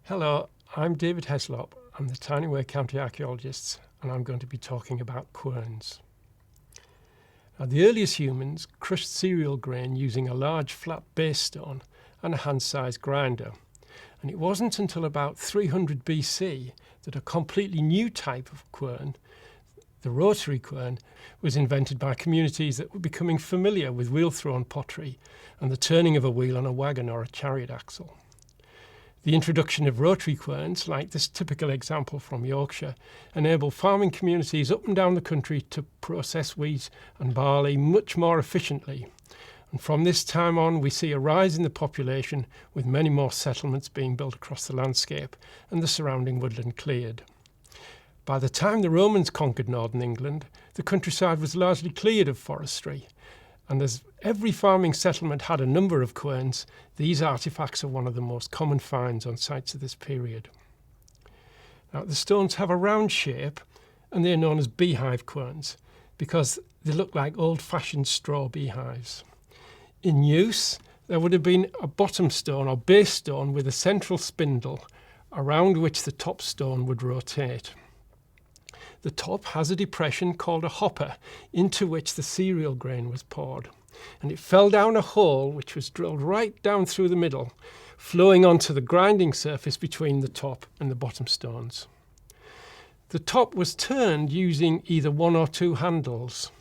Hello, I'm David Heslop. I'm the Tyneway County archaeologist, and I'm going to be talking about querns. Now, the earliest humans crushed cereal grain using a large flat base stone and a hand-sized grinder. And it wasn't until about 300 BC that a completely new type of quern, the rotary quern, was invented by communities that were becoming familiar with wheel-thrown pottery and the turning of a wheel on a wagon or a chariot axle. The introduction of rotary querns, like this typical example from Yorkshire, enabled farming communities up and down the country to process wheat and barley much more efficiently. And from this time on, we see a rise in the population, with many more settlements being built across the landscape and the surrounding woodland cleared. By the time the Romans conquered northern England, the countryside was largely cleared of forestry. And as every farming settlement had a number of querns, these artefacts are one of the most common finds on sites of this period. Now, the stones have a round shape, and they are known as beehive querns because they look like old-fashioned straw beehives. In use, there would have been a bottom stone or base stone with a central spindle around which the top stone would rotate. The top has a depression called a hopper into which the cereal grain was poured, and it fell down a hole which was drilled right down through the middle, flowing onto the grinding surface between the top and the bottom stones. The top was turned using either one or two handles.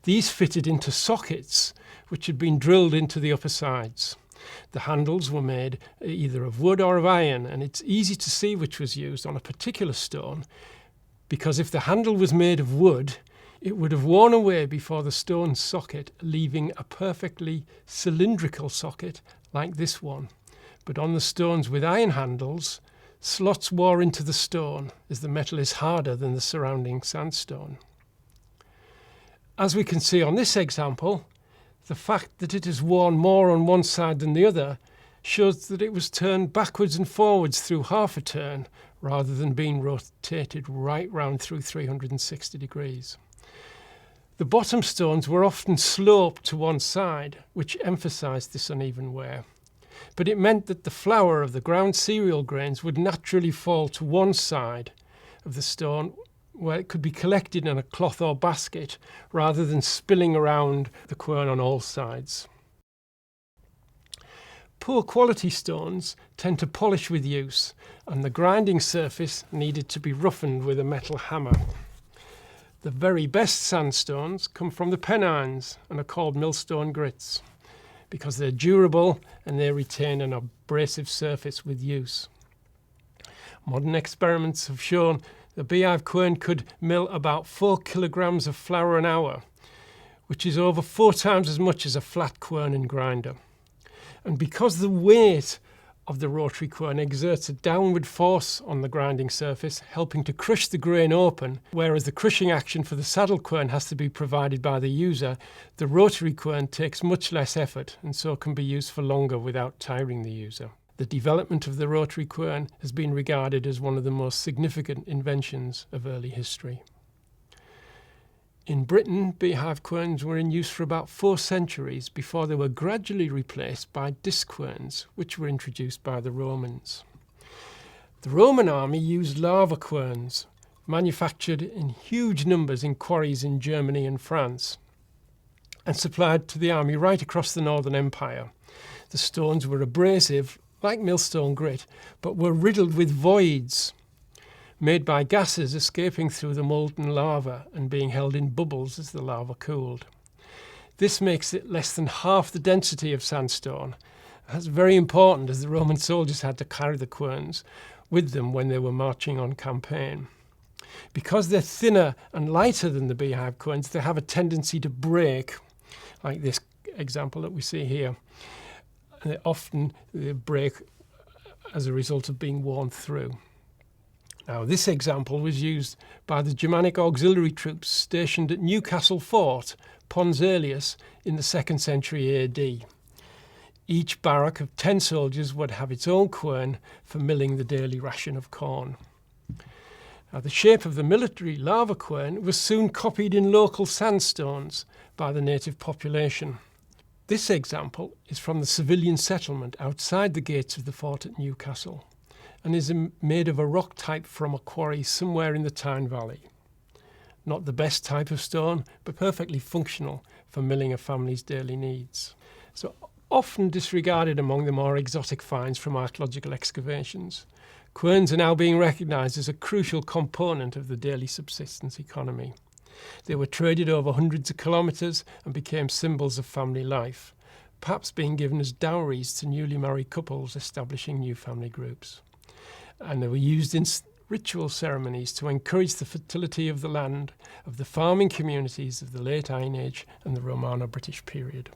These fitted into sockets which had been drilled into the upper sides. The handles were made either of wood or of iron, and it's easy to see which was used on a particular stone, because if the handle was made of wood, it would have worn away before the stone socket, leaving a perfectly cylindrical socket like this one. But on the stones with iron handles, slots wore into the stone as the metal is harder than the surrounding sandstone. As we can see on this example, the fact that it is worn more on one side than the other shows that it was turned backwards and forwards through half a turn, rather than being rotated right round through 360 degrees. The bottom stones were often sloped to one side, which emphasised this uneven wear. But it meant that the flour of the ground cereal grains would naturally fall to one side of the stone, where it could be collected in a cloth or basket, rather than spilling around the quern on all sides. Poor quality stones tend to polish with use, and the grinding surface needed to be roughened with a metal hammer. The very best sandstones come from the Pennines and are called millstone grits because they're durable and they retain an abrasive surface with use. Modern experiments have shown the beehive quern could mill about 4 kilograms of flour an hour, which is over 4 times as much as a flat quern and grinder. And because the weight of the rotary quern exerts a downward force on the grinding surface, helping to crush the grain open, whereas the crushing action for the saddle quern has to be provided by the user, the rotary quern takes much less effort and so can be used for longer without tiring the user. The development of the rotary quern has been regarded as one of the most significant inventions of early history. In Britain, beehive querns were in use for about 4 centuries before they were gradually replaced by disc querns, which were introduced by the Romans. The Roman army used lava querns, manufactured in huge numbers in quarries in Germany and France, and supplied to the army right across the Northern Empire. The stones were abrasive, like millstone grit, but were riddled with voids, made by gases escaping through the molten lava and being held in bubbles as the lava cooled. This makes it less than half the density of sandstone. That's very important, as the Roman soldiers had to carry the querns with them when they were marching on campaign. Because they're thinner and lighter than the beehive querns, they have a tendency to break, like this example that we see here. And often they break as a result of being worn through. Now, this example was used by the Germanic auxiliary troops stationed at Newcastle Fort, Pons Aelius, in the 2nd century AD. Each barrack of 10 soldiers would have its own quern for milling the daily ration of corn. Now, the shape of the military lava quern was soon copied in local sandstones by the native population. This example is from the civilian settlement outside the gates of the fort at Newcastle, and is made of a rock type from a quarry somewhere in the Tyne Valley. Not the best type of stone, but perfectly functional for milling a family's daily needs. So often disregarded among the more exotic finds from archaeological excavations, querns are now being recognised as a crucial component of the daily subsistence economy. They were traded over hundreds of kilometres and became symbols of family life, perhaps being given as dowries to newly married couples establishing new family groups. And they were used in ritual ceremonies to encourage the fertility of the land of the farming communities of the late Iron Age and the Romano-British period.